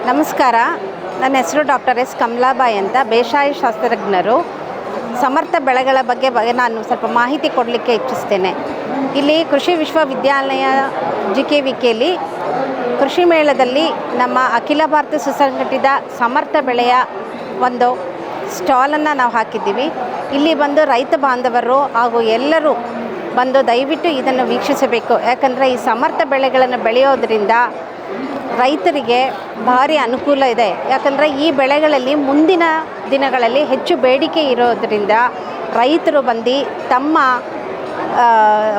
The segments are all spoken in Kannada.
ನಮಸ್ಕಾರ. ನನ್ನ ಹೆಸರು ಡಾಕ್ಟರ್ ಎಸ್ ಕಮಲಾಬಾಯಿ ಅಂತ, ಬೇಸಾಯ ಶಾಸ್ತ್ರಜ್ಞರು. ಸಮರ್ಥ ಬೆಳೆಗಳ ಬಗ್ಗೆ ನಾನು ಸ್ವಲ್ಪ ಮಾಹಿತಿ ಕೊಡಲಿಕ್ಕೆ ಇಚ್ಛಿಸ್ತೇನೆ. ಇಲ್ಲಿ ಕೃಷಿ ವಿಶ್ವವಿದ್ಯಾಲಯ JKVKಯಲ್ಲಿ ಕೃಷಿ ಮೇಳದಲ್ಲಿ ನಮ್ಮ ಅಖಿಲ ಭಾರತ ಸುಸಂಘಟಿತ ಸಮರ್ಥ ಬೆಳೆಯ ಒಂದು ಸ್ಟಾಲನ್ನು ನಾವು ಹಾಕಿದ್ದೀವಿ. ಇಲ್ಲಿ ಬಂದು ರೈತ ಬಾಂಧವರು ಹಾಗೂ ಎಲ್ಲರೂ ಬಂದು ದಯವಿಟ್ಟು ಇದನ್ನು ವೀಕ್ಷಿಸಬೇಕು. ಯಾಕಂದರೆ ಈ ಸಮರ್ಥ ಬೆಳೆಗಳನ್ನು ಬೆಳೆಯೋದರಿಂದ ರೈತರಿಗೆ ಭಾರಿ ಅನುಕೂಲ ಇದೆ. ಯಾಕಂದರೆ ಈ ಬೆಳೆಗಳಲ್ಲಿ ಮುಂದಿನ ದಿನಗಳಲ್ಲಿ ಹೆಚ್ಚು ಬೇಡಿಕೆ ಇರೋದರಿಂದ ರೈತರು ಬಂದು ತಮ್ಮ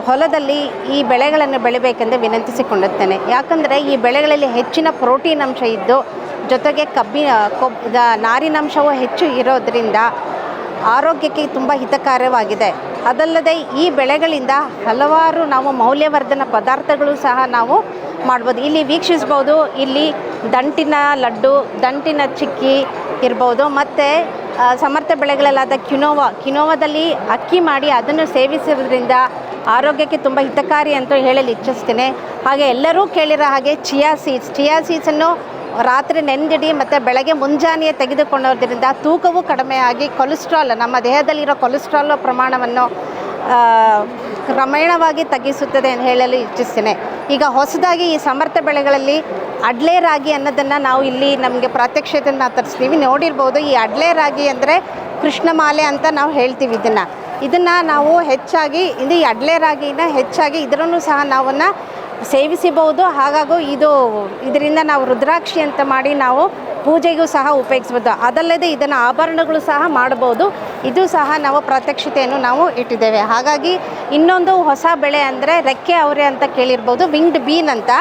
ಹೊಲದಲ್ಲಿ ಈ ಬೆಳೆಗಳನ್ನು ಬೆಳಿಬೇಕೆಂದು ವಿನಂತಿಸಿಕೊಳ್ಳುತ್ತೇನೆ. ಯಾಕಂದರೆ ಈ ಬೆಳೆಗಳಲ್ಲಿ ಹೆಚ್ಚಿನ ಪ್ರೋಟೀನ್ ಅಂಶ ಇದ್ದು ಜೊತೆಗೆ ನಾರಿನಾಂಶವೂ ಹೆಚ್ಚು ಇರೋದರಿಂದ ಆರೋಗ್ಯಕ್ಕೆ ತುಂಬ ಹಿತಕರವಾಗಿದೆ. ಅದಲ್ಲದೆ ಈ ಬೆಳೆಗಳಿಂದ ಹಲವಾರು ನಾವು ಮೌಲ್ಯವರ್ಧನ ಪದಾರ್ಥಗಳು ಸಹ ನಾವು ಮಾಡ್ಬೋದು. ಇಲ್ಲಿ ವೀಕ್ಷಿಸ್ಬೋದು. ಇಲ್ಲಿ ದಂಟಿನ ಲಡ್ಡು, ದಂಟಿನ ಚಿಕ್ಕಿ ಇರ್ಬೋದು. ಮತ್ತು ಸಮರ್ಥ ಬೆಳೆಗಳಲ್ಲಾದ ಕಿನೋವಾದಲ್ಲಿ ಅಕ್ಕಿ ಮಾಡಿ ಅದನ್ನು ಸೇವಿಸೋದ್ರಿಂದ ಆರೋಗ್ಯಕ್ಕೆ ತುಂಬ ಹಿತಕಾರಿ ಅಂತ ಹೇಳಲು ಇಚ್ಛಿಸ್ತೇನೆ. ಹಾಗೆ ಎಲ್ಲರೂ ಕೇಳಿರೋ ಹಾಗೆ ಚಿಯಾ ಸೀಡ್ಸನ್ನು ರಾತ್ರಿ ನೆನೆದಿಡಿ ಮತ್ತು ಬೆಳಗ್ಗೆ ಮುಂಜಾನೆಯೇ ತೆಗೆದುಕೊಳ್ಳೋದ್ರಿಂದ ತೂಕವೂ ಕಡಿಮೆಯಾಗಿ ನಮ್ಮ ದೇಹದಲ್ಲಿರೋ ಕೊಲೆಸ್ಟ್ರಾಲ್ ಪ್ರಮಾಣವನ್ನು ಕ್ರಮೇಣವಾಗಿ ತಗ್ಗಿಸುತ್ತದೆ ಅಂತ ಹೇಳಲು ಇಚ್ಛಿಸ್ತೇನೆ. ಈಗ ಹೊಸದಾಗಿ ಈ ಸಮರ್ಥ ಬೆಳೆಗಳಲ್ಲಿ ಅಡ್ಲೆ ರಾಗಿ ಅನ್ನೋದನ್ನು ನಾವು ಇಲ್ಲಿ ನಮಗೆ ಪ್ರಾತ್ಯಕ್ಷತೆಯನ್ನು ತರಿಸ್ತೀವಿ. ನೋಡಿರ್ಬೋದು, ಈ ಅಡ್ಲೆ ರಾಗಿ ಅಂದರೆ ಕೃಷ್ಣಮಾಲೆ ಅಂತ ನಾವು ಹೇಳ್ತೀವಿ. ಇದನ್ನು ನಾವು ಹೆಚ್ಚಾಗಿ ಈ ಅಡ್ಲೆ ರಾಗಿನ ಹೆಚ್ಚಾಗಿ ಇದರನ್ನು ಸಹ ನಾವನ್ನು ಸೇವಿಸಬಹುದು. ಹಾಗಾಗಿ ಇದರಿಂದ ನಾವು ರುದ್ರಾಕ್ಷಿ ಅಂತ ಮಾಡಿ ನಾವು ಪೂಜೆಗೂ ಸಹ ಉಪಯೋಗಿಸ್ಬೋದು. ಅದಲ್ಲದೆ ಇದನ್ನು ಆಭರಣಗಳು ಸಹ ಮಾಡ್ಬೋದು. ಇದು ಸಹ ನಾವು ಪ್ರಾತ್ಯಕ್ಷತೆಯನ್ನು ನಾವು ಇಟ್ಟಿದ್ದೇವೆ. ಹಾಗಾಗಿ ಇನ್ನೊಂದು ಹೊಸ ಬೆಳೆ ಅಂದರೆ ರೆಕ್ಕೆ ಅವರೆ ಅಂತ ಕೇಳಿರ್ಬೋದು, ವಿಂಗ್ಡ್ ಬೀನ್ ಅಂತ.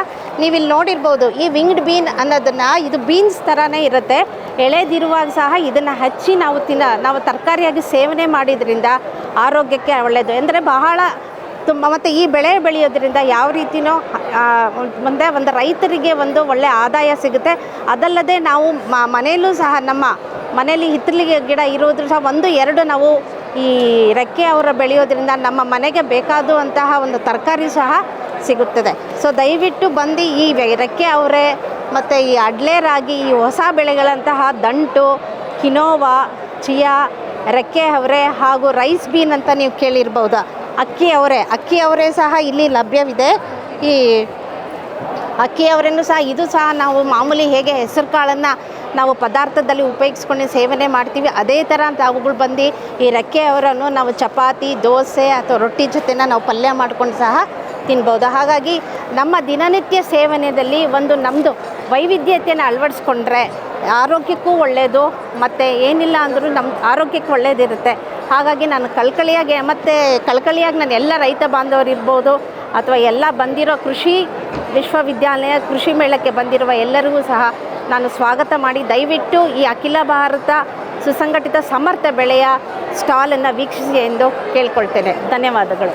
ನೀವಿಲ್ಲಿ ನೋಡಿರ್ಬೋದು, ಈ ವಿಂಗ್ಡ್ ಬೀನ್ ಅನ್ನೋದನ್ನು ಇದು ಬೀನ್ಸ್ ಥರನೇ ಇರುತ್ತೆ. ಎಳೆದಿರುವಾಗ ಸಹ ಇದನ್ನು ಹಚ್ಚಿ ನಾವು ತರಕಾರಿಯಾಗಿ ಸೇವನೆ ಮಾಡಿದ್ರಿಂದ ಆರೋಗ್ಯಕ್ಕೆ ಒಳ್ಳೆಯದು. ಅಂದರೆ ಬಹಳ ಮತ್ತು ಈ ಬೆಳೆ ಬೆಳೆಯೋದ್ರಿಂದ ಯಾವ ರೀತಿಯೋ ಮುಂದೆ ಒಂದು ರೈತರಿಗೆ ಒಂದು ಒಳ್ಳೆಯ ಆದಾಯ ಸಿಗುತ್ತೆ. ಅದಲ್ಲದೆ ನಾವು ಮನೆಯಲ್ಲೂ ಸಹ ನಮ್ಮ ಮನೆಯಲ್ಲಿ ಹಿತ್ತಲಿಗೆ ಗಿಡ ಇರೋದ್ರ ಸಹ 1-2 ನಾವು ಈ ರೆಕ್ಕೆ ಅವರ ಬೆಳೆಯೋದ್ರಿಂದ ನಮ್ಮ ಮನೆಗೆ ಬೇಕಾದಂತಹ ಒಂದು ತರಕಾರಿ ಸಹ ಸಿಗುತ್ತದೆ. ಸೊ ದಯವಿಟ್ಟು ಬಂದು ಈ ರೆಕ್ಕೆ ಅವರೆ ಮತ್ತು ಈ ಅಡ್ಲೆ ರಾಗಿ, ಈ ಹೊಸ ಬೆಳೆಗಳಂತಹ ದಂಟು, ಕಿನೋವಾ, ಚಿಯಾ, ರೆಕ್ಕೆ ಅವರೆ ಹಾಗೂ ರೈಸ್ ಬೀನ್ ಅಂತ ನೀವು ಕೇಳಿರ್ಬೋದು. ಅಕ್ಕಿ ಅವರೆ ಸಹ ಇಲ್ಲಿ ಲಭ್ಯವಿದೆ. ಈ ಅಕ್ಕಿ ಅವರೆಯನ್ನು ಸಹ ಇದು ಸಹ ನಾವು ಮಾಮೂಲಿ ಹೇಗೆ ಹೆಸರು ಕಾಳನ್ನು ನಾವು ಪದಾರ್ಥದಲ್ಲಿ ಉಪಯೋಗಿಸ್ಕೊಂಡು ಸೇವನೆ ಮಾಡ್ತೀವಿ, ಅದೇ ಥರ ಅವುಗಳು ಬಂದು ಈ ರೆಕ್ಕೆ ಅವರನ್ನು ನಾವು ಚಪಾತಿ, ದೋಸೆ ಅಥವಾ ರೊಟ್ಟಿ ಜೊತೆನ ನಾವು ಪಲ್ಯ ಮಾಡ್ಕೊಂಡು ಸಹ ತಿನ್ಬೋದು. ಹಾಗಾಗಿ ನಮ್ಮ ದಿನನಿತ್ಯ ಸೇವನೆಯಲ್ಲಿ ಒಂದು ವೈವಿಧ್ಯತೆಯನ್ನು ಅಳವಡಿಸ್ಕೊಂಡ್ರೆ ಆರೋಗ್ಯಕ್ಕೂ ಒಳ್ಳೆಯದು, ಮತ್ತು ಏನಿಲ್ಲ ಅಂದರೂ ನಮ್ಮ ಆರೋಗ್ಯಕ್ಕೆ ಒಳ್ಳೆಯದಿರುತ್ತೆ. ಹಾಗಾಗಿ ನಾನು ಕಳಕಳಿಯಾಗಿ ನಾನು ಎಲ್ಲ ರೈತ ಬಾಂಧವರು ಇರ್ಬೋದು ಅಥವಾ ಎಲ್ಲ ಬಂದಿರೋ ಕೃಷಿ ವಿಶ್ವವಿದ್ಯಾಲಯ ಕೃಷಿ ಮೇಳಕ್ಕೆ ಬಂದಿರುವ ಎಲ್ಲರಿಗೂ ಸಹ ನಾನು ಸ್ವಾಗತ ಮಾಡಿ ದಯವಿಟ್ಟು ಈ ಅಖಿಲ ಭಾರತ ಸುಸಂಘಟಿತ ಸಮರ್ಥ ಬೆಳೆಯ ಸ್ಟಾಲನ್ನು ವೀಕ್ಷಿಸಿ ಎಂದು ಕೇಳ್ಕೊಳ್ತೇನೆ. ಧನ್ಯವಾದಗಳು.